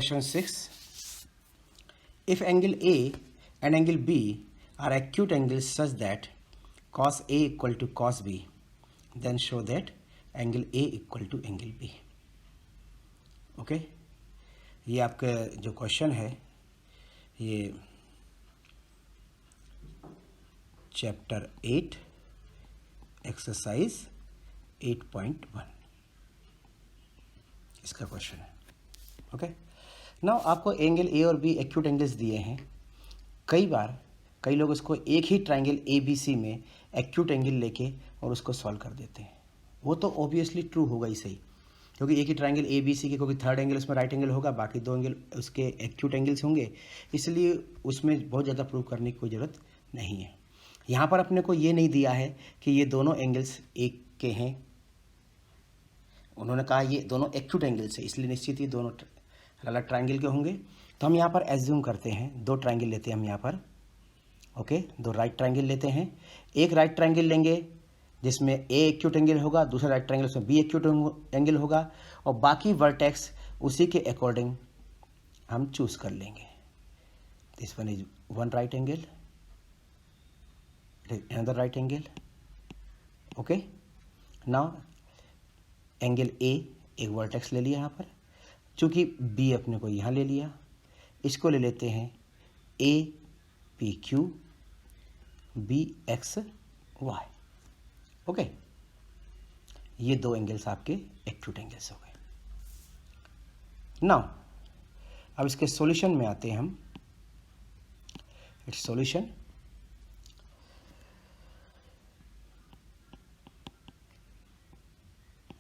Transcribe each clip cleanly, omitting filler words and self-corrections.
Question 6. If angle A and angle B are acute angles such that cos A equal to cos B, then show that angle A equal to angle B. Okay, ये आपका जो question है ये chapter 8 exercise 8.1 इसका question है. Okay, now आपको angle A और B acute angles दिए हैं. कई लोग उसको एक ही ट्राइंगल ए बी सी में एक्यूट एंगल लेके और उसको सॉल्व कर देते हैं. वो तो ऑब्वियसली ट्रू होगा ही सही, क्योंकि एक ही ट्राइंगल ए बी सी के कोई थर्ड एंगल उसमें राइट एंगल होगा, बाकी दो एंगल उसके एक्यूट एंगल्स होंगे, इसलिए उसमें बहुत ज़्यादा प्रूव करने की कोई ज़रूरत नहीं है. यहाँ पर अपने को ये नहीं दिया है कि ये दोनों एंगल्स एक के हैं. उन्होंने कहा ये दोनों एक्यूट एंगल्स है, इसलिए निश्चित ये दोनों अलग ट्राइंगल के होंगे. तो हम यहाँ पर एज्यूम करते हैं, दो ट्राइंगल लेते हैं हम यहाँ पर. ओके, दो राइट ट्राइंगल लेते हैं. एक राइट ट्राइंगल लेंगे जिसमें ए एक्यूट एंगल होगा, दूसरा राइट ट्राइंगल उसमें बी एक्यूट एंगल होगा, और बाकी वर्टेक्स उसी के अकॉर्डिंग हम चूज कर लेंगे. This one is one right angle, another right angle. Okay, now angle A एक वर्टेक्स ले लिया यहाँ पर, चूँकि बी अपने को यहाँ ले लिया, इसको ले लेते हैं A P Q B X Y. Okay, ये दो एंगल्स आपके एक्यूट एंगल्स हो गए. नाउ अब इसके सॉल्यूशन में आते हैं हम. It's solution.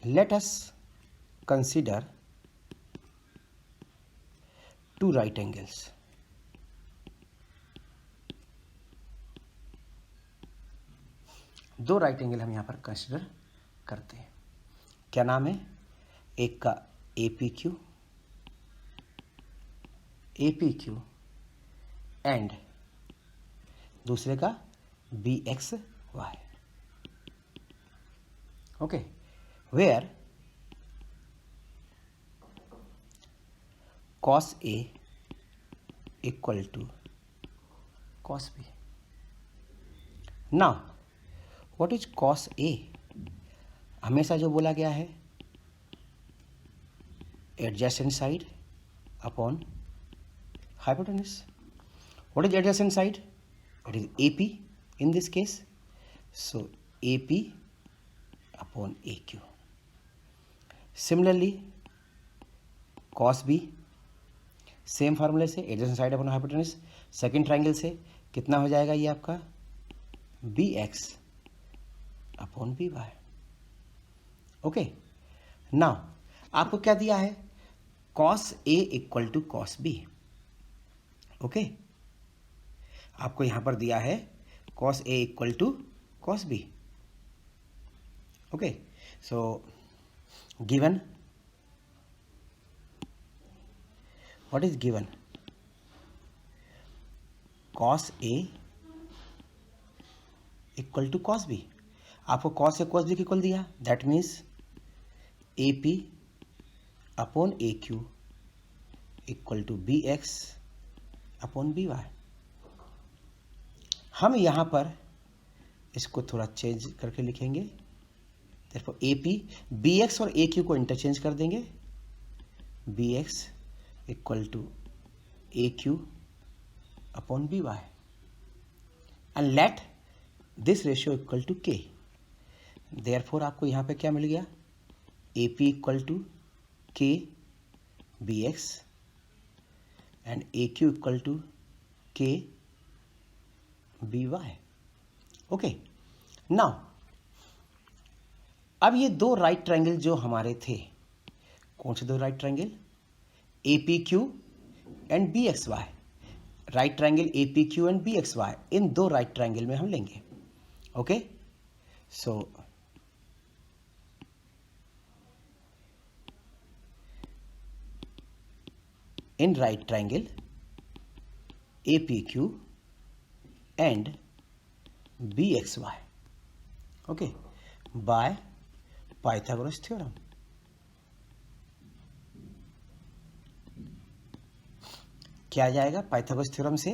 Let us consider two right angles. दो राइट एंगल हम यहाँ पर कंसिडर करते हैं. क्या नाम है? एक का ए पी क्यू एंड दूसरे का B X Y. Okay, where cos A equal to cos B. Now what is cos A? हमेशा जो बोला गया है adjacent side upon hypotenuse. What is adjacent side? It is AP in this case. So AP upon AQ. Similarly, cos B same फार्मूले से adjacent side upon hypotenuse, second triangle से कितना हो जाएगा ये आपका B X upon B Y. Okay, now आपको क्या दिया है? cos A equal to cos B. Okay, आपको यहां पर दिया है cos A equal to cos B. Okay, so given, what is given? cos A equal to cos B. आपको cos से cos B इक्वल दिया, that means AP upon AQ equal to BX upon BY. हम यहाँ पर इसको थोड़ा change करके लिखेंगे. Therefore AP BX और AQ को इंटरचेंज कर देंगे. BX equal to AQ upon BY and let this ratio equal to K. Therefore आपको यहाँ पे क्या मिल गया? AP equal to K BX and AQ equal to K BY. Okay, now अब ये दो राइट ट्रायंगल जो हमारे थे, कौन से दो right triangle? A P Q and B X Y. Right triangle A P Q and B X Y, इन दो राइट ट्रायंगल में हम लेंगे. Okay, so in right triangle A P Q and B X Y. Okay, by Pythagoras theorem. क्या आ जाएगा Pythagoras theorem से?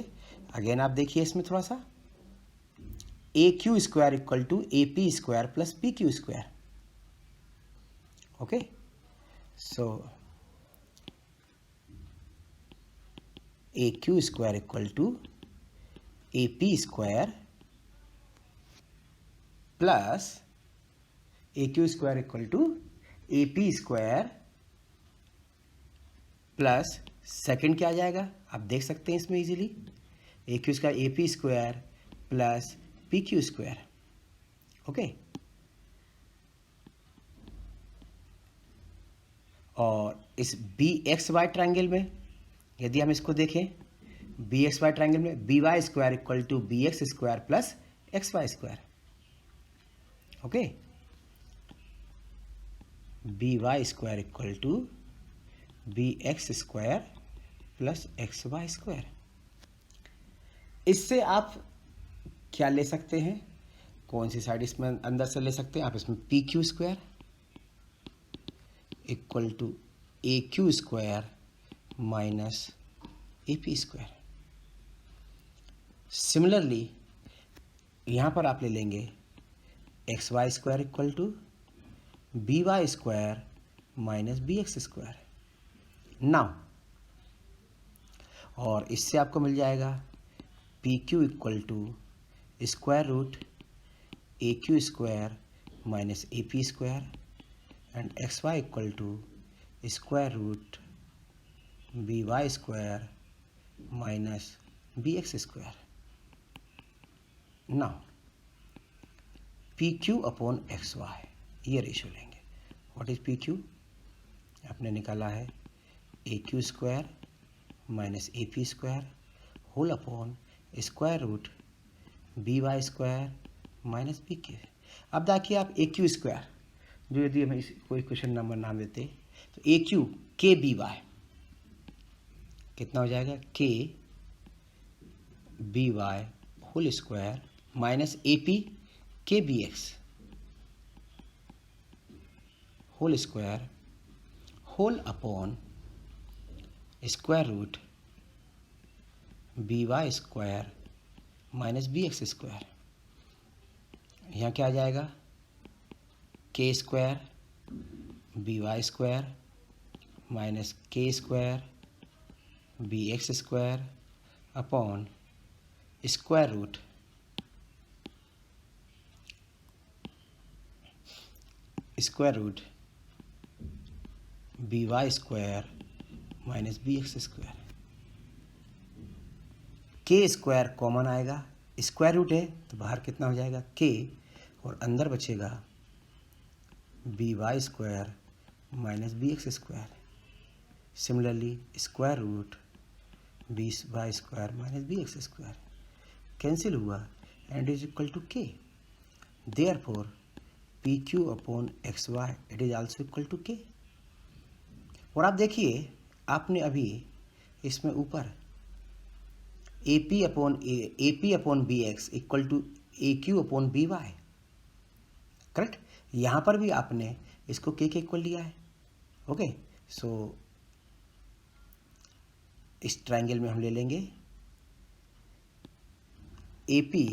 Again आप देखिए इसमें थोड़ा सा, A Q square equal to A P square plus P Q square. Okay, so A Q square equal to A P square plus A Q square equal to A P square plus second क्या आ जाएगा आप देख सकते हैं इसमें easily, A Q square A P square plus P Q square. Okay, और इस बी एक्स वाई ट्राइंगल में यदि हम इसको देखें, बी एक्स वाई ट्राइंगल में B Y square equal to B X square plus X Y square. Okay, B Y square equal to B X square plus X Y square. इससे आप क्या ले सकते हैं, कौन सी साइड इसमें अंदर से ले सकते हैं आप, इसमें P Q square equal to A Q square minus A P square. Similarly यहाँ पर आप ले लेंगे X Y square equal to B Y square minus B X square. Now और इससे आपको मिल जाएगा P Q equal to square root A Q square minus A P square and X Y equal to square root B Y square minus B X square. Now P Q upon X Y ये ratio लेंगे. What is P Q? आपने निकाला है A Q square minus A P square whole upon square root B Y square minus B Q. अब देखिए आप ए Q square जो यदि हम इस कोई क्वेश्चन नंबर नाम देते तो A Q K B Y कितना हो जाएगा, K B Y whole square minus A P K B X whole square whole upon square root B Y square minus B X square. यहाँ क्या आ जाएगा, K square B Y square minus K square B X square upon square root B Y square minus B X square. K square common आएगा, स्क्वायर रूट है तो बाहर कितना हो जाएगा के, और अंदर बचेगा B Y square minus B X square. Similarly square root B Y square minus B X square cancel हुआ and is equal to K. Therefore P Q upon X Y it is also equal to K. और आप देखिए आपने अभी इसमें ऊपर A P upon B X equal to A Q upon B Y, correct. यहाँ पर भी आपने इसको के इक्वल लिया है. ओके, सो इस ट्रायंगल में हम ले लेंगे ए पी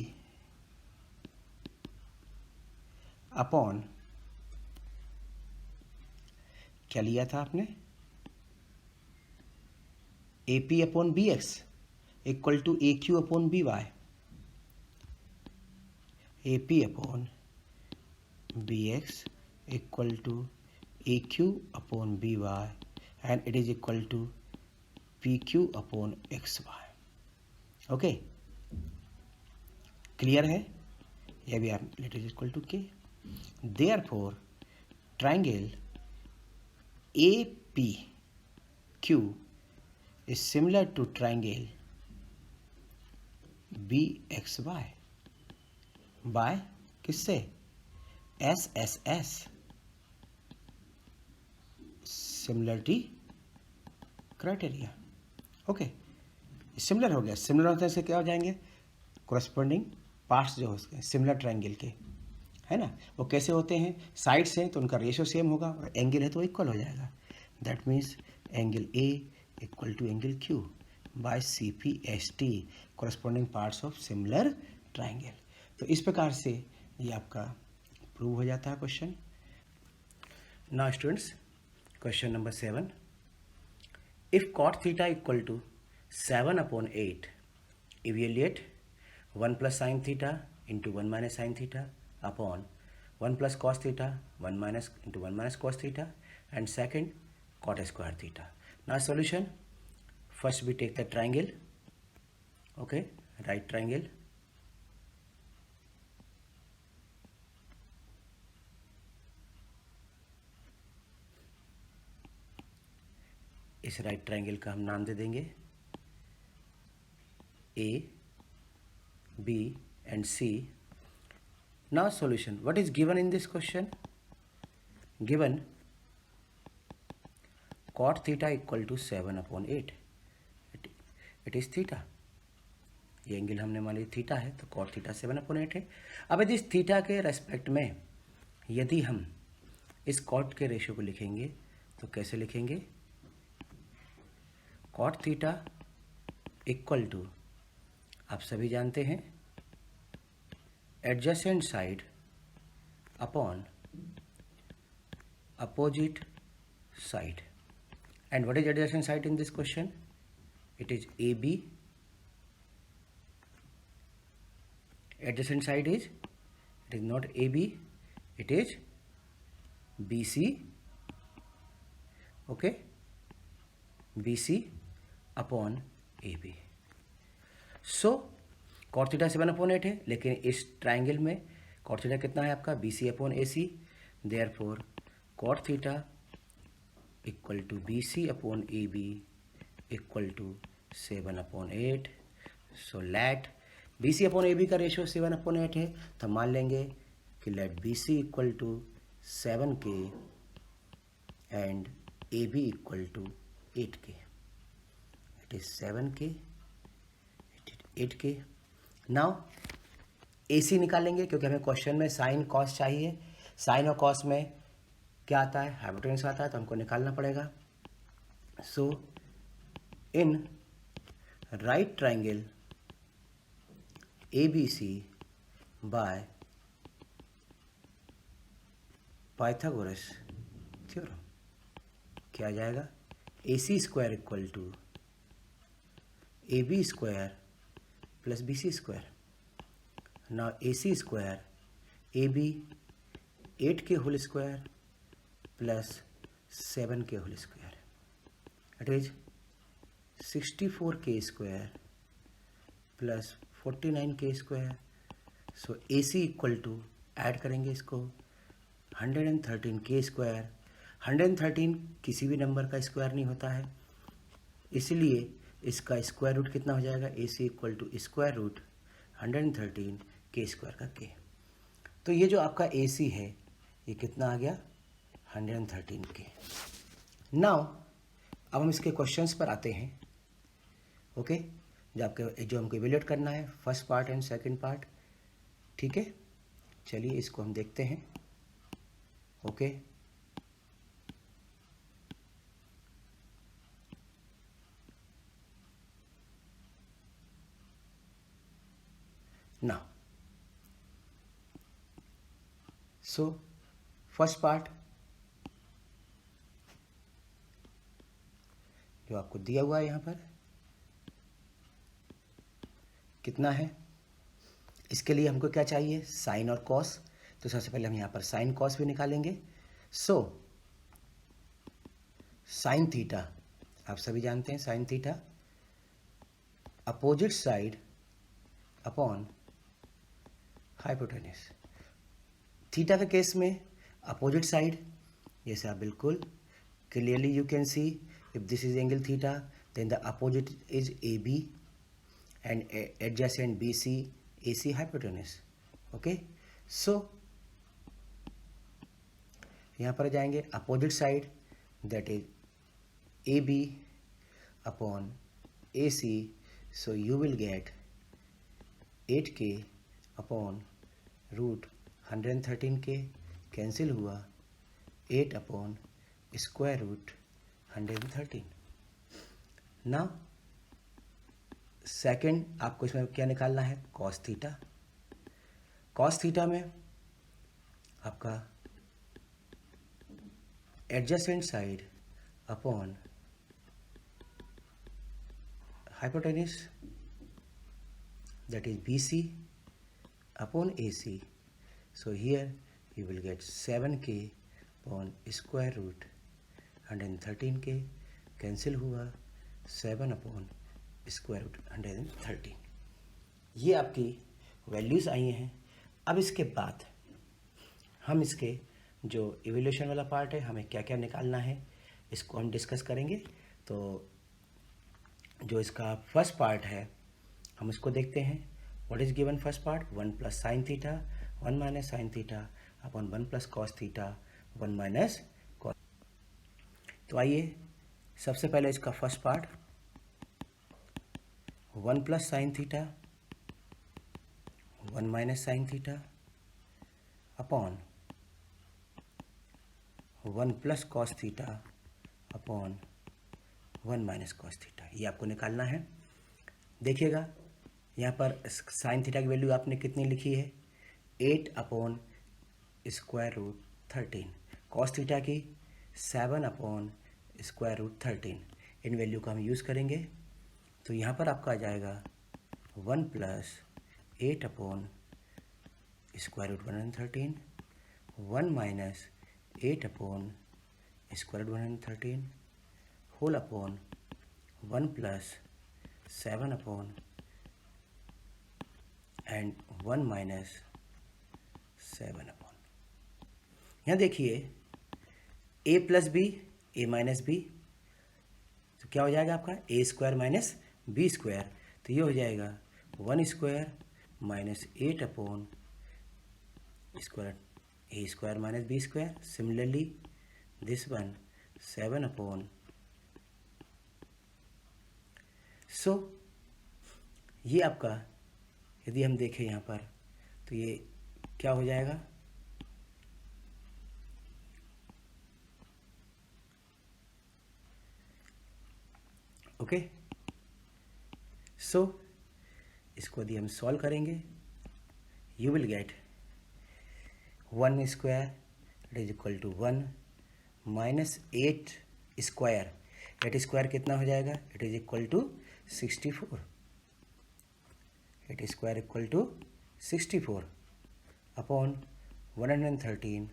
अपॉन क्या लिया था आपने, A P upon B X equal to A Q upon B Y. A P upon B X equal to A Q upon B Y and it is equal to P Q upon X Y. Okay, clear है? यह भी आप it is equal to K. Therefore triangle A P Q is similar to triangle BXY by किससे, SSS similarity criteria. Okay, similar हो गया. Similar होने से क्या हो जाएंगे, कोरस्पॉन्डिंग पार्ट्स जो उसके सिमिलर ट्राइंगल के है ना, वो कैसे होते हैं, साइड्स हैं तो उनका रेशियो सेम होगा और एंगल है तो इक्वल हो जाएगा. That means angle A equal to angle Q by CPST, corresponding parts of similar triangle। तो इस प्रकार से ये आपका प्रूव हो जाता है question. Now students, question number 7, if cot theta equal to 7/8, evaluate 1 plus sine theta into 1 minus sine theta upon 1 plus cos theta 1 minus into 1 minus cos theta and second cot square theta. Now solution, first we take the triangle, okay, right triangle, इस right triangle का हम नाम दे देंगे A, B and C। now solution, what is given in this question? given cot theta equal to 7/8, it is theta। ये angle हमने मान लिया theta है, तो cot थीटा 7/8 है। अब यदि इस थीटा के रेस्पेक्ट में यदि हम इस cot के रेशियो को लिखेंगे तो कैसे लिखेंगे? cot थीटा इक्वल टू, आप सभी जानते हैं, adjacent side upon opposite side. And what is adjacent side in this question? It is AB। adjacent side is, it is not AB, it is BC, okay, BC upon AB। so cot theta 7/8 है, लेकिन इस triangle में cot theta कितना है आपका? BC upon AC। therefore cot theta equal to BC upon AB equal to 7/8। So let BC upon AB का ratio 7/8 है, तो मान लेंगे कि let BC equal to 7K and AB equal to 8K। It is 7K, it is 8K। Now AC निकालेंगे, क्योंकि हमें question में साइन कॉस चाहिए। साइन और कॉस में क्या आता है? हाइपोटेन्यूस आता है, तो हमको निकालना पड़ेगा। So in right triangle ABC by Pythagoras theorem क्या आ जाएगा? AC square equal to AB square plus BC square. Now AC square AB 8K whole square plus 7K whole square, it is 64K square plus 49K square. So AC equal to, add करेंगे इसको, 113K square. 113 किसी भी number का square नहीं होता है, इसलिए इसका स्क्वायर रूट कितना हो जाएगा? AC equal to square root 113K square का K। तो ये जो आपका AC है, ये कितना आ गया? 113K। नाउ अब हम इसके क्वेश्चंस पर आते हैं, ओके, जो हमको इवेल्युएट करना है, first part and second part. ठीक है, चलिए इसको हम देखते हैं। Okay, now so first part जो आपको दिया हुआ है यहाँ पर कितना है, इसके लिए हमको क्या चाहिए? साइन और कॉस। तो सबसे पहले हम यहाँ पर साइन कॉस भी निकालेंगे। सो साइन थीटा आप सभी जानते हैं, sine theta opposite side upon hypotenuse. Theta के केस में अपोजिट साइड, जैसे आप बिल्कुल clearly you can see, if this is angle theta then the opposite is AB and adjacent BC AC hypotenuse। Okay, so यहाँ पर जाएंगे opposite side, that is AB upon AC। So you will get 8K upon root 113K, cancel हुआ, 8 upon square root 113। Now second आपको इसमें क्या निकालना है, cos theta. Cos theta में आपका adjacent side upon hypotenuse that is BC upon AC. So here you will get 7k upon square root 113k cancel हुआ 7 upon square root 113। ये आपकी वैल्यूज़ आई हैं। अब इसके बाद हम इसके जो इवोल्यूशन वाला पार्ट है, हमें क्या क्या निकालना है इसको हम डिस्कस करेंगे। तो जो इसका फर्स्ट पार्ट है हम इसको देखते हैं। What is given first part, 1 plus sine theta 1 minus sine theta upon 1 plus cos theta 1 minus cos. तो आइए सबसे पहले इसका first part 1 plus sine theta 1 minus sine theta upon 1 plus cos theta upon 1 minus cos theta, ये आपको निकालना है। देखिएगा यहाँ पर साइन थीटा की वैल्यू आपने कितनी लिखी है, 8 upon square root 13, cos theta की 7 अपॉन स्क्वायर रूट 13। इन वैल्यू का हम यूज़ करेंगे तो यहाँ पर आपका आ जाएगा 1 plus 8 upon square root 113 1 minus 8 upon square root 113 whole upon 1 plus 7 upon and 1 minus 7 upon. यहाँ देखिए a plus B A minus B, तो क्या हो जाएगा आपका A square minus B square, तो ये हो जाएगा 1 square minus 8 upon square A square minus B square. Similarly this one 7 upon. So ये आपका यदि हम देखें यहाँ पर तो ये क्या हो जाएगा, ओके। सो इसको यदि हम सॉल्व करेंगे you will get 1 square it is equal to 1 minus 8 square, 8 square कितना हो जाएगा, it is equal to 64, 8 square equal to 64 upon 113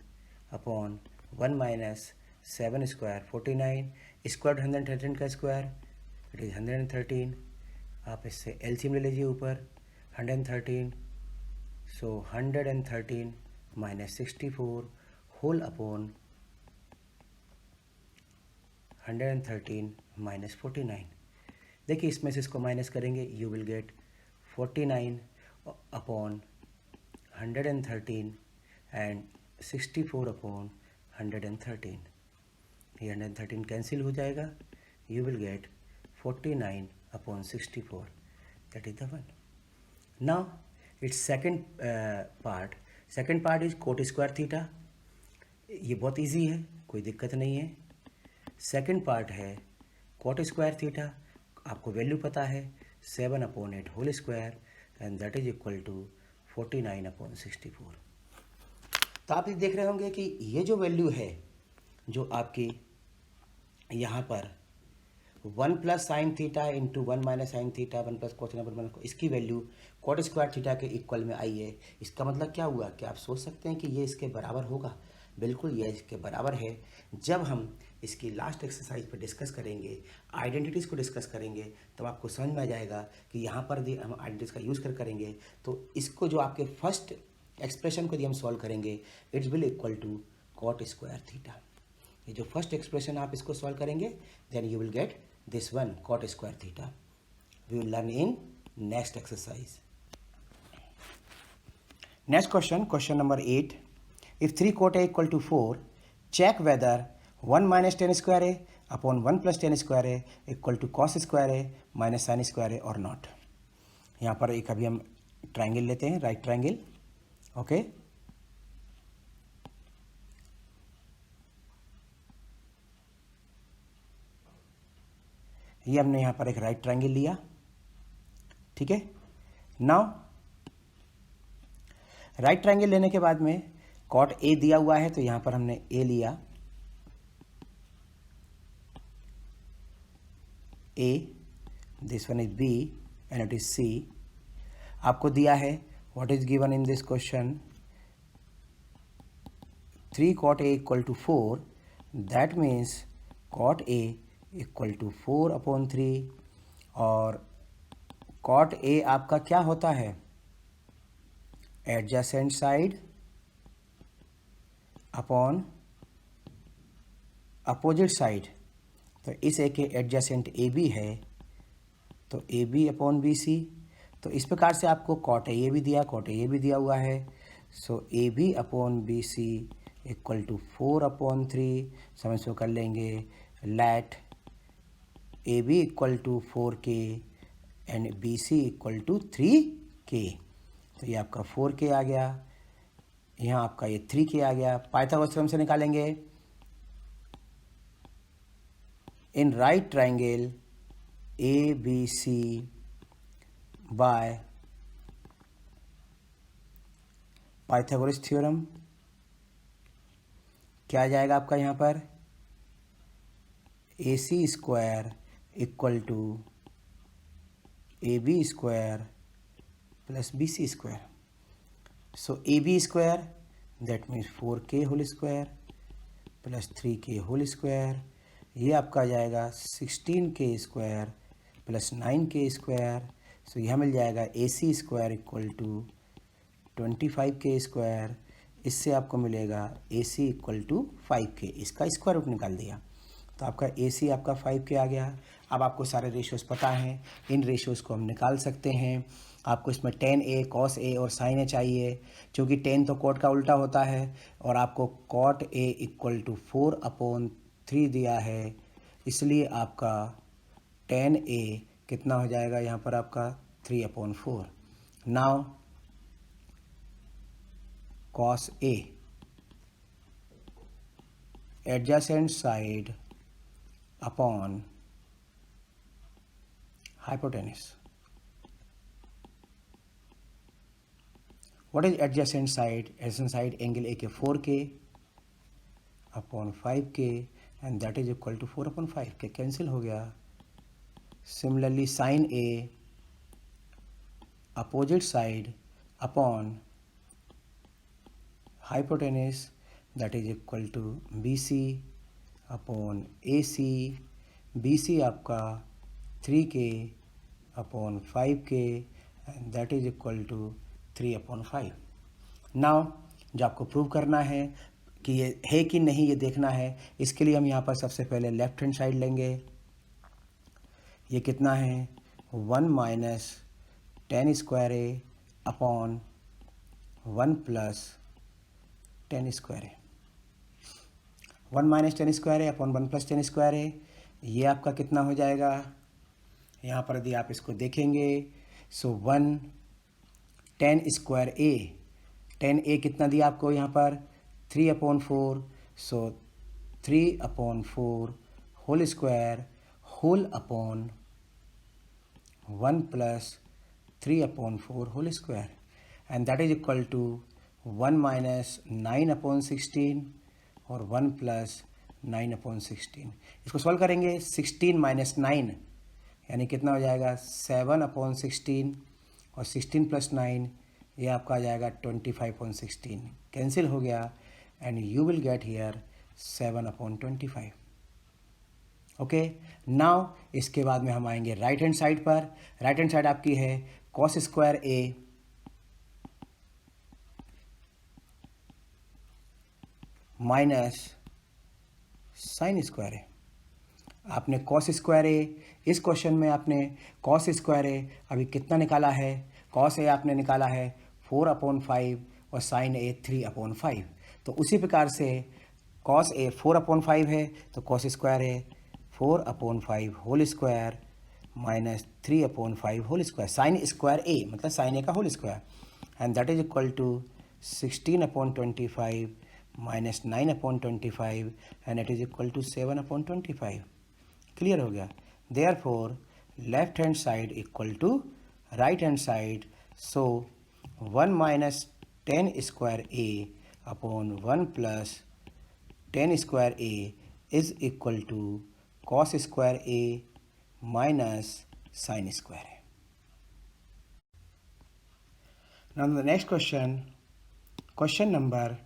upon 1 minus 7 square 49 square 113 का स्क्वायर इट इज 113। आप इससे एलसीएम ले लीजिए ऊपर 113, सो 113 माइनस 64 होल अपॉन 113 माइनस 49। देखिए इसमें से इसको माइनस करेंगे you will gate 49 upon 113 and 64 upon 113। ये 113 कैंसिल हो जाएगा, you will gate 49 upon 64, that is the one. Now it's second part, second part is coat square theta. ये बहुत इजी है, कोई दिक्कत नहीं है। सेकंड पार्ट है कोट स्क्वायर थीटा, आपको वैल्यू पता है 7 upon 8 whole square and that is equal to 49 upon 64। तो आप ये देख रहे होंगे कि ये जो वैल्यू है जो आपकी यहाँ पर 1 plus sine theta into 1 minus sine theta 1 plus cos theta, इसकी वैल्यू कोट स्क्वायर थीटा के इक्वल में आई है। इसका मतलब क्या हुआ कि आप सोच सकते हैं कि ये इसके बराबर होगा, बिल्कुल ये इसके बराबर है। जब हम इसकी लास्ट एक्सरसाइज पर डिस्कस करेंगे, आइडेंटिटीज़ को डिस्कस करेंगे, तब आपको समझ में आ जाएगा कि यहाँ पर भी हम आइडेंटिटीज़ का यूज़ करेंगे। तो इसको जो आपके फर्स्ट एक्सप्रेशन को यदि हम सॉल्व करेंगे it will equal to cot square theta. ये जो फर्स्ट एक्सप्रेशन आप इसको सॉल्व करेंगे then you will get this one cot square theta. We will learn in next exercise. Next question, question number 8, if 3 cot A equal to 4, check whether 1 minus tan square A upon 1 plus tan square A equal to cos square A minus sin square A or not। यहाँ पर एक अभी हम triangle लेते हैं, right triangle, okay. ये हमने यहाँ पर एक राइट ट्राइंगल लिया, ठीक है। नाउ राइट ट्रायंगल लेने के बाद में कॉट ए दिया हुआ है तो यहां पर हमने ए लिया, A, this one is B and it is C. आपको दिया है what is given in this question 3 cot A equal to 4, that means cot A equal to 4/3 और cot A आपका क्या होता है, adjacent side upon opposite side. तो इस ए के एडजेसेंट ए बी है तो A B upon B C. तो इस प्रकार से आपको कॉट ए भी दिया, कॉट ए भी दिया हुआ है। So A B upon B C equal to 4/3। समझ को कर लेंगे, let A B equal to 4K and B C equal to 3K। तो ये आपका 4K आ गया, यहाँ आपका ये 3K आ गया। पाइथागोरस थ्योरम से निकालेंगे, in right triangle A B C by Pythagoras theorem क्या आ जाएगा आपका यहाँ पर, A C square equal to A B square plus B C square. So A B square that means 4K whole square plus 3K whole square, ये आपका आ जाएगा 16K square plus 9K square. सो यह मिल जाएगा A C square equal to 25K square. इससे आपको मिलेगा ए सी इक्वल टू 5K, इसका स्क्वायर रूट निकाल दिया तो आपका ए सी आपका 5K आ गया। अब आपको सारे रेशियोज़ पता हैं, इन रेशियोज़ को हम निकाल सकते हैं। आपको इसमें tan A, cos A और sin A चाहिए, क्योंकि tan तो cot का उल्टा होता है और आपको cot A इक्वल टू 4/3 दिया है, इसलिए आपका tan A कितना हो जाएगा यहाँ पर आपका 3/4। Now cos A adjacent side upon hypotenuse. What is adjacent side? Adjacent side angle A के 4K upon 5K and that is equal to 4/5K, cancel हो गया। Similarly sin A opposite side upon hypotenuse that is equal to BC upon AC, BC आपका 3K upon 5K and that is equal to 3/5। Now जो आपको prove करना है कि ये है कि नहीं ये देखना है, इसके लिए हम यहाँ पर सबसे पहले लेफ्ट हैंड साइड लेंगे। ये कितना है 1 माइनस tan स्क्वायर ए अपॉन 1 प्लस tan स्क्वायर ए। 1 माइनस tan स्क्वायर ए अपॉन 1 प्लस tan स्क्वायर ए, ये आपका कितना हो जाएगा यहाँ पर यदि आप इसको देखेंगे। सो 1 tan स्क्वायर ए, tan ए कितना दिया आपको यहाँ पर 3/4। So 3/4 whole square whole upon 1 plus 3/4 whole square and that is equal to 1 minus 9/16 और 1 प्लस 9/16। इसको सॉल्व करेंगे, 16 माइनस 9 यानी कितना हो जाएगा 7/16 और 16 प्लस 9 ये आपका आ जाएगा 25/16, कैंसिल हो गया and you will get here 7/25। Okay, now इसके बाद में हम आएंगे राइट हैंड साइड पर। राइट हैंड साइड आपकी है cos स्क्वायर ए माइनस साइन स्क्वायर ए। आपने cos स्क्वायर ए, इस क्वेश्चन में आपने cos स्क्वायर ए अभी कितना निकाला है, cos ए आपने निकाला है 4/5 और sin ए 3/5। तो उसी प्रकार से cos ए 4/5 है तो cos square A 4/5 whole square minus 3/5 whole square, sin square A मतलब sin ए का whole square and that is equal to 16/25 minus 9/25 and it is equal to 7/25। Clear हो गया। Therefore left hand side equal to right hand side. So 1 minus tan square a upon 1 plus tan square a is equal to cos square a minus sin square a. Now the next question number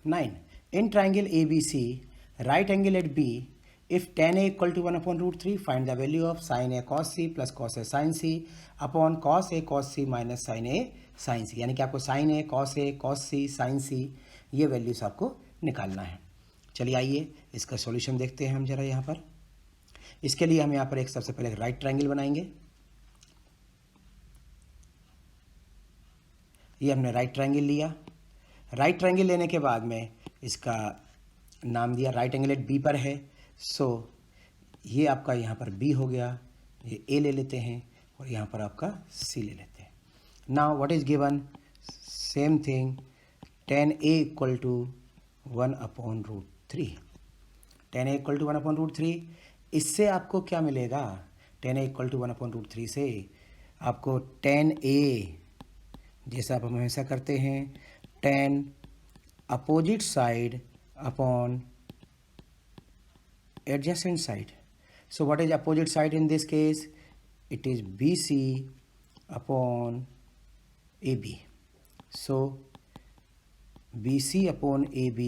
9. In triangle ABC, right angle at B, if tan A equal to 1 upon root 3, find the value of sin A cos C plus cos A sin C upon cos A cos C minus sin A sin C. यानी कि आपको sin A cos C sin C ये values आपको निकालना है. चलिए आइए इसका सॉल्यूशन देखते हैं हम जरा यहाँ पर. इसके लिए हम यहाँ पर सबसे पहले राइट ट्रायंगल बनाएंगे. ये हमने राइट ट्रायंगल लिया. राइट ट्रायंगल लेने के बाद में इसका नाम दिया, राइट एंगल एट बी पर है. सो ये आपका यहाँ पर बी हो गया, ये ए ले लेते हैं और यहाँ पर आपका सी ले लेते हैं. Now what is given, same thing, tan A equal to 1 upon root 3. tan A equal to 1 upon root 3. इससे आपको क्या मिलेगा, tan A equal to 1 upon root 3 से आपको tan A, जैसा आप हमेशा करते हैं, tan opposite side upon adjacent side. So what is opposite side in this case? It is BC upon AB. So BC upon AB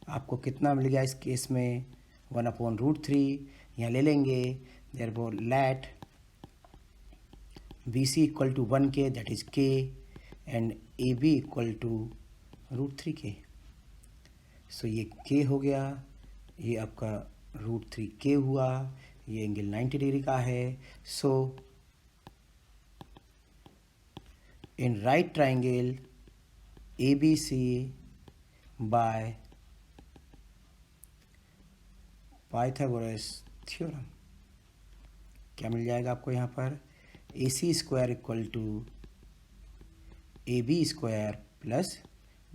आपको कितना मिल गया इस केस में, 1 अपॉन रूट 3 यहाँ ले लेंगे. therefore let BC equal to 1K, that is K, and AB equal to root 3K. So ये K हो गया, ये आपका रूट 3K हुआ, ये एंगल 90 डिग्री का है. So in right triangle ABC by Pythagoras theorem क्या मिल जाएगा आपको यहाँ पर, AC square equal to AB square plus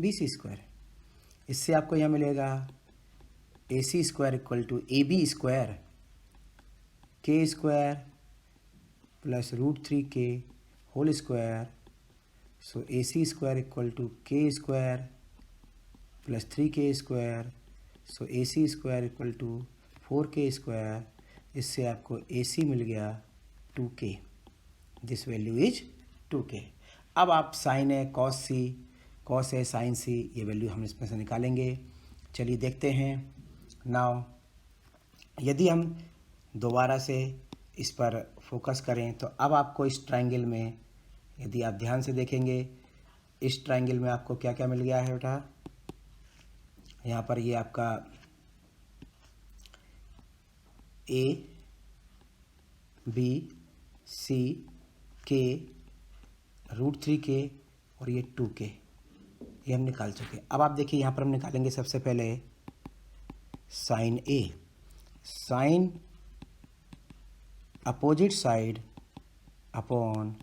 BC square. इससे आपको यहाँ मिलेगा AC square equal to AB square K square plus root 3K whole square. So AC square equal to K square plus 3K square. So AC square equal to 4K square. इससे आपको AC मिल गया 2K. This value is 2K. अब आप sign A cos C, cos A sine सी, ये value हम इसमें से निकालेंगे. चलिए देखते हैं. नाउ यदि हम दोबारा से इस पर फोकस करें तो अब आपको इस ट्रायंगल में, यदि आप ध्यान से देखेंगे, इस ट्रायंगल में आपको क्या क्या मिल गया है बेटा. यहाँ पर ये आपका A B C K root 3K और ये 2K, ये हम निकाल चुके. अब आप देखिए यहाँ पर हम निकालेंगे सबसे पहले sine A. Sine opposite side upon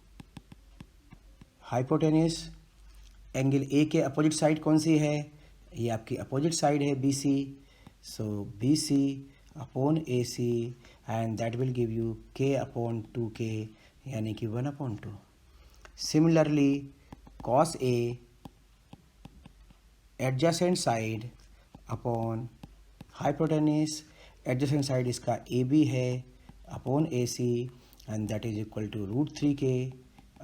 hypotenuse. Angle A के अपोजिट साइड कौन सी है, ये आपकी अपोजिट साइड है BC. So BC upon AC and that will give you K upon 2K, यानी कि 1 upon 2. Similarly, cos A adjacent side upon hypotenuse, adjacent side इसका AB है upon AC and that is equal to root 3K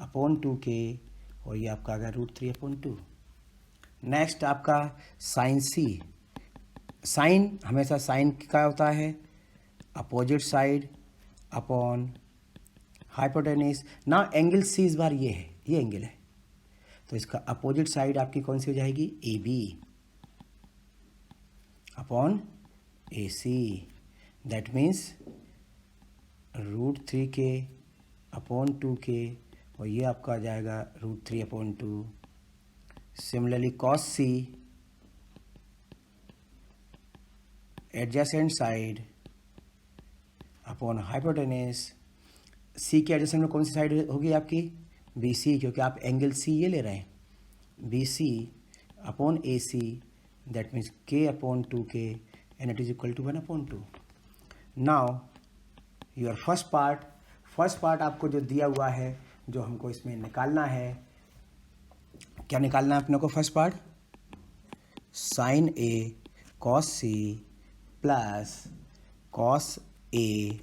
upon 2K और ये आपका आ गया root 3 upon 2. Next आपका साइन C. साइन हमेशा साइन का होता है अपोजिट साइड अपॉन हाइपोटेन्यूस. ना एंगल C इस बार ये है, ये एंगल है, तो इसका अपोजिट साइड आपकी कौन सी हो जाएगी, AB upon AC. That means root 3K upon 2K और ये आपका आ जाएगा root 3 upon 2. Similarly cos C adjacent side upon hypotenuse. C के एडजेसेंट में कौन सी साइड होगी आपकी, BC, क्योंकि आप एंगल C ये ले रहे हैं. BC upon AC, that means K upon 2K and it is equal to 1 upon 2. Now your first part आपको जो दिया हुआ है, जो हमको इसमें निकालना है, क्या निकालना है अपने को? First part sine A cos C plus cos A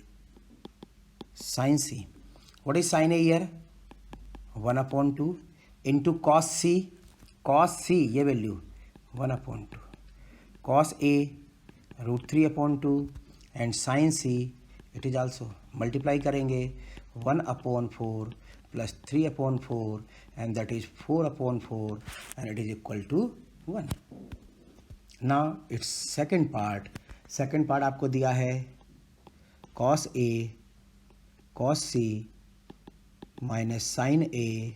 sine C. What is sine A here? 1/2 into cos C ये value 1/2 cos A √3/2 and sine C it is also multiply करेंगे 1/4 plus 3/4 and that is 4/4 and it is equal to 1. Now it's second part आपको दिया है cos A cos C minus sine A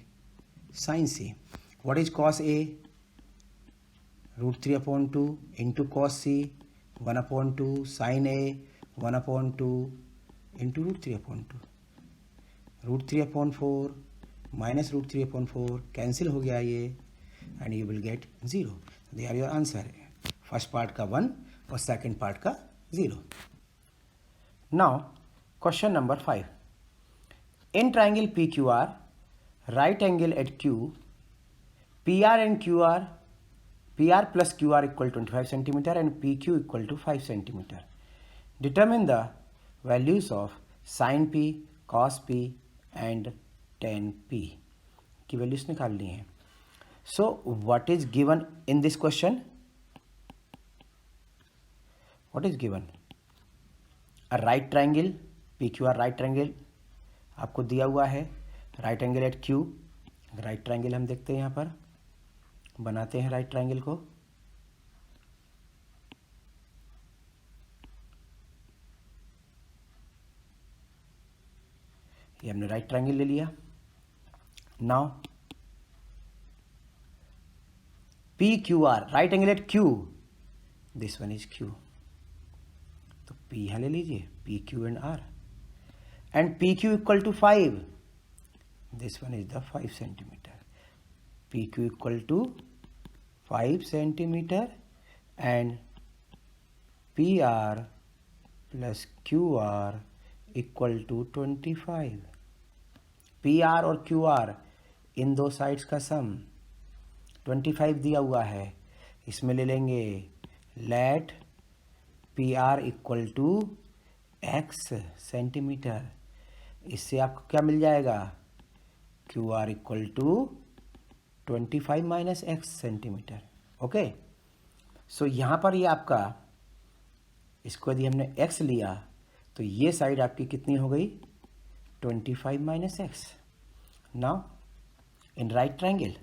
sine C. What is cos A? √3/2 into cos C 1/2 sine A 1/2 into √3/2. √3/4 minus √3/4 cancel हो गया ये and you will get 0. They are your answer. First part का 1 और second part का 0. Now question number 5. In triangle PQR, right angle at Q, PR and QR, PR plus QR equal 25 centimeter and PQ equal to 5 centimeter. Determine the values of sin P, cos P and tan P. की values निकालनी है. So what is given in this question? What is given? A right triangle, PQR right triangle आपको दिया हुआ है. Right angle at Q. Right triangle हम देखते हैं, यहाँ पर बनाते हैं राइट ट्रायंगल को. ये हमने राइट ट्रायंगल ले लिया. Now P Q R right angle at Q. This one is Q, तो पी यहाँ ले लीजिए, P Q and R. And PQ equal to 5. This one is the 5 centimeter. PQ equal to 5 centimeter and PR plus QR equal to 25. PR और QR इन दो sides का सम 25 दिया हुआ है. इसमें ले लेंगे let PR equal to x centimetre. इससे आपको क्या मिल जाएगा? QR equal to 25 minus x centimetre. Okay, so यहाँ पर ये आपका, इसको यदि हमने x लिया तो ये साइड आपकी कितनी हो गई? 25 minus x. Now in right triangle,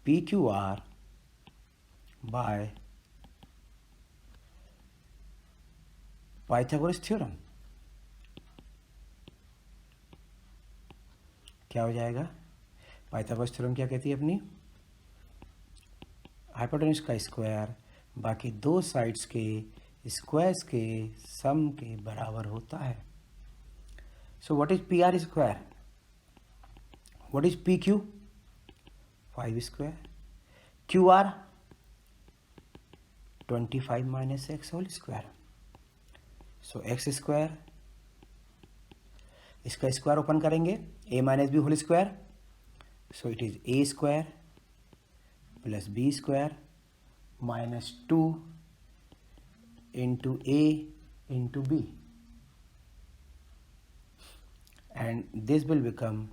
PQR by Pythagoras theorem क्या हो जाएगा? पाइथागोरस थ्योरम क्या कहती है अपनी? हाइपोटेन्यूज का स्क्वायर बाकी दो साइड्स के स्क्वायर्स के सम के बराबर होता है. So what is P R square? What is P Q? 5 square. Q R 25 minus x whole square. So x square, इसका स्क्वायर ओपन करेंगे, A minus B whole square. So it is A square plus B square minus 2 into A into B, and this will become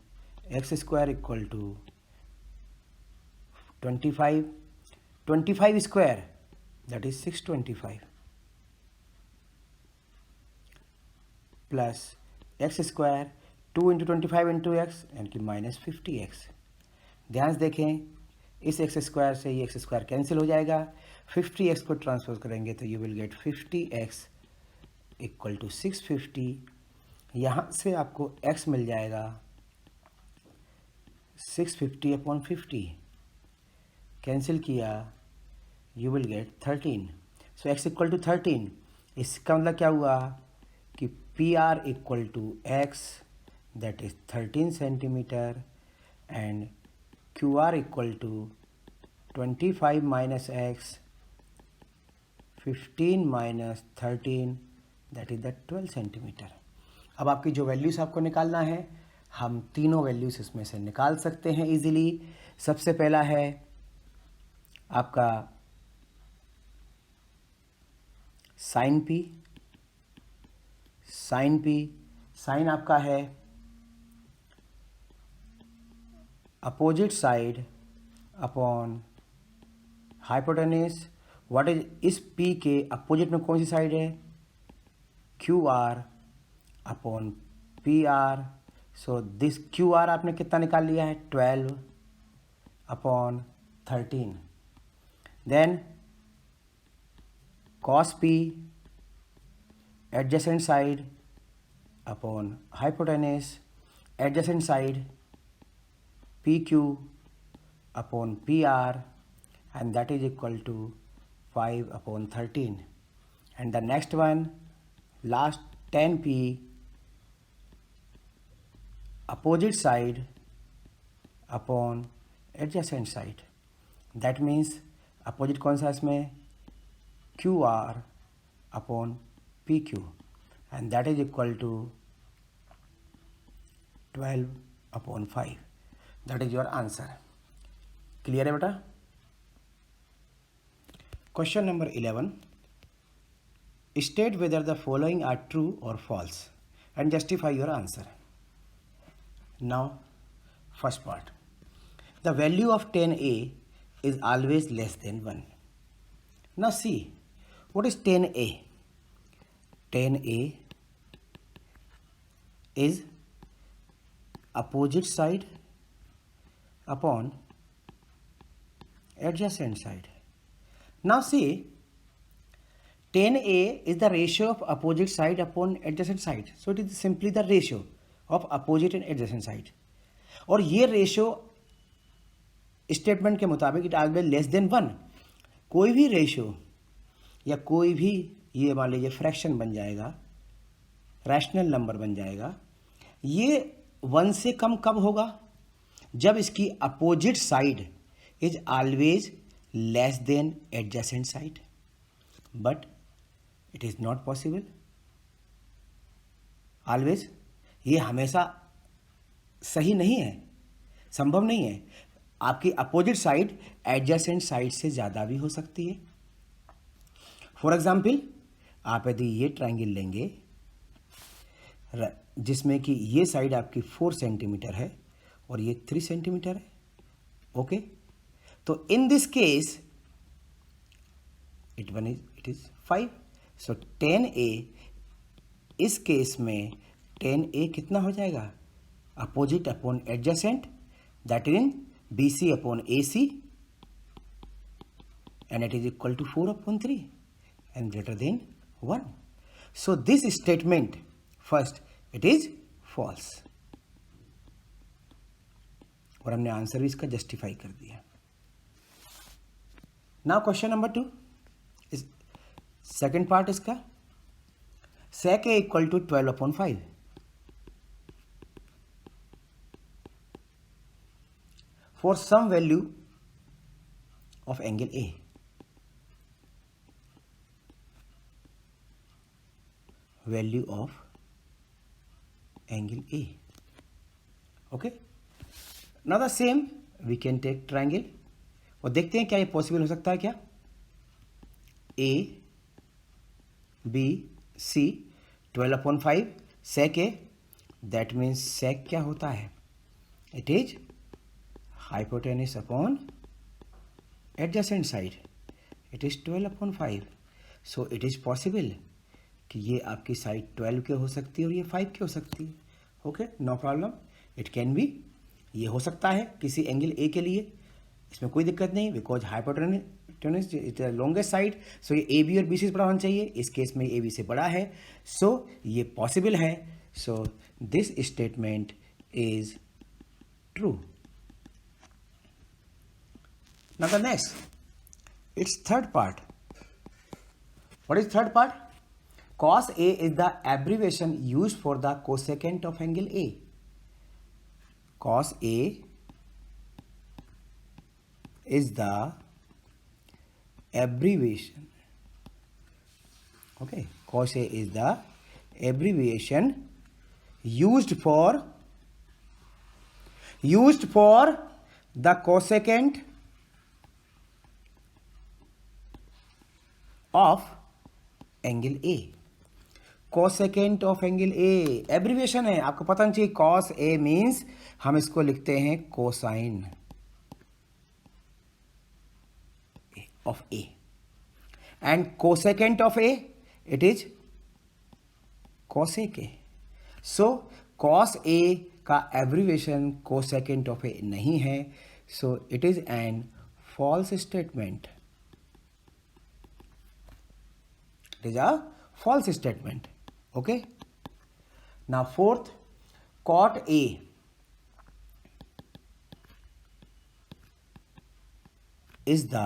x square equal to 25 square, that is 625 plus x square 2 into 25 into x यानी कि minus 50x. ध्यान से देखें, इस x square से ये x square cancel हो जाएगा. 50x को ट्रांसफर करेंगे तो you will get 50x equal to 650. यहाँ से आपको x मिल जाएगा 650/50. कैंसिल किया, you will get 13. So x equal to 13. इसका मतलब क्या हुआ कि PR equal to x, that is 13 centimeter, and QR equal to 25 minus x, 15 minus 13 that is the 12 centimetre. अब आपकी जो वैल्यूज़ आपको निकालना है, हम तीनों वैल्यूज़ इसमें से निकाल सकते हैं इजीली। सबसे पहला है आपका साइन पी। साइन आपका है opposite side upon hypotenuse. What is, इस पी के अपोजिट में कौन सी साइड है? Q R upon P R. So this Q R आपने कितना निकाल लिया है? 12 अपॉन 13। Then cos P adjacent side upon hypotenuse, adjacent side P Q upon P R, and that is equal to 5 upon 13. And the next one, last 10p opposite side upon adjacent side. That means opposite कौन सा इसमें? QR upon PQ, and that is equal to 12 upon 5. That is your answer. Clear है बेटा? Question number 11. State whether the following are true or false and justify your answer. Now, first part. The value of 10a is always less than 1. Now see, what is 10a? 10a is opposite side upon adjacent side. Now see, 10a is the ratio of opposite side upon adjacent side. So it is simply the ratio of opposite and adjacent side. और ये ratio statement के मुताबिक it always less than 1। कोई भी ratio या कोई भी, ये मान लीजिए फ्रैक्शन बन जाएगा, रैशनल नंबर बन जाएगा, ये 1 से कम कब होगा? जब इसकी opposite side is always less than adjacent side, but it is not possible always। ये हमेशा सही नहीं है, संभव नहीं है। आपकी अपोजिट साइड एडजेसेंट साइड से ज़्यादा भी हो सकती है। फॉर एग्जाम्पल, आप यदि ये ट्राइंगल लेंगे जिसमें कि ये साइड आपकी 4 सेंटीमीटर है और ये 3 सेंटीमीटर है, ओके। तो in this case it is 5. So 10a, इस केस में 10a कितना हो जाएगा? Opposite upon adjacent, that is BC upon AC, and it is equal to 4 upon 3 and greater than 1. So this statement, first it is false, और हमने answer भी इसका justify कर दिया। Now question number 2 is second part इसका, sec A equal to 12 upon 5. For some value of angle A, value of angle A, okay. Now the same we can take triangle और देखते हैं क्या ये पॉसिबल हो सकता है क्या? A B C 12 upon 5 sec A, that means sec क्या होता है? It is hypotenuse upon adjacent side, it is 12 upon 5। So it is possible कि ये आपकी साइड 12 की हो सकती है और ये 5 की हो सकती है, okay, no problem, it can be. ये हो सकता है किसी एंगल ए के लिए, इसमें कोई दिक्कत नहीं, because hypotenuse it longest side, so ये ए बी और बी सी से बड़ा होना चाहिए, इस केस में ए बी से बड़ा है, सो ये पॉसिबल है, so this statement is true. Now the next, it's third part. What is third part? cos A is the abbreviation used for the cosecant of angle A. Cos A is the abbreviation Okay, cos A is the abbreviation used for the cosecant of angle A. Cosecant of angle A abbreviation है, आपको पता नहीं चाहिए. Cos A means हम इसको लिखते हैं cosine of A, and cosecant of A it is cosec A. So cos A का एब्रीविएशन कोसेकेंट ऑफ ए नहीं है, so it is an false statement. It is a false statement. Okay. Now fourth, cot A is the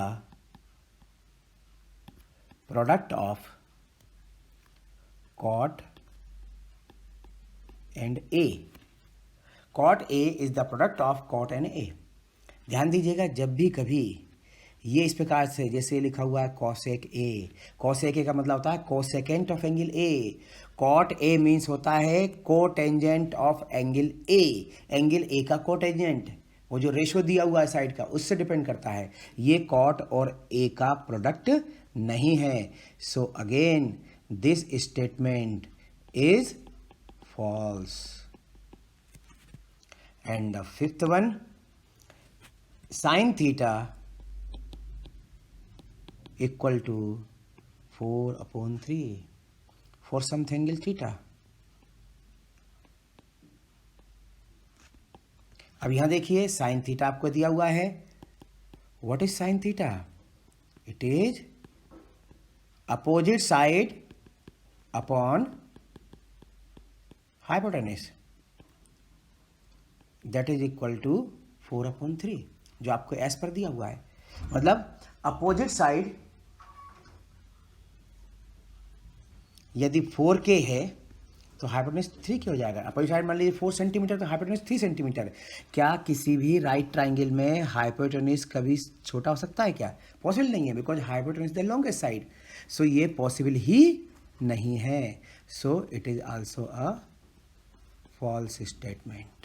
product of cot and A. Cot A is the product of cot and A. ध्यान दीजिएगा, जब भी कभी ये इस प्रकार से जैसे लिखा हुआ है कॉसेक ए, कॉसेक ए का मतलब होता है cosecant of angle A. Cot A means होता है cotangent of angle A. Angle A का कोटेंजेंट, वो जो रेशो दिया हुआ है साइड का, उससे डिपेंड करता है. ये कॉट और ए का प्रोडक्ट नहीं है. So again this statement is false. And the fifth one, sine theta equal to 4/3 for some angle theta. अब यहां देखिए साइन थीटा आपको दिया हुआ है. What is sine theta? It is opposite side upon hypotenuse, that is equal to 4/3 जो आपको S पर दिया हुआ है. मतलब अपोजिट साइड यदि 4K है तो हाइपोटेनस 3K हो जाएगा. अपोजिट साइड मान लीजिए 4 सेंटीमीटर तो हाइपोटेनस 3 सेंटीमीटर. क्या किसी भी राइट ट्राइंगल में हाइपोटेनस कभी छोटा हो सकता है क्या? पॉसिबल नहीं है, because hypotenuse the longest side. So ये पॉसिबल ही नहीं है. So it is also a false statement.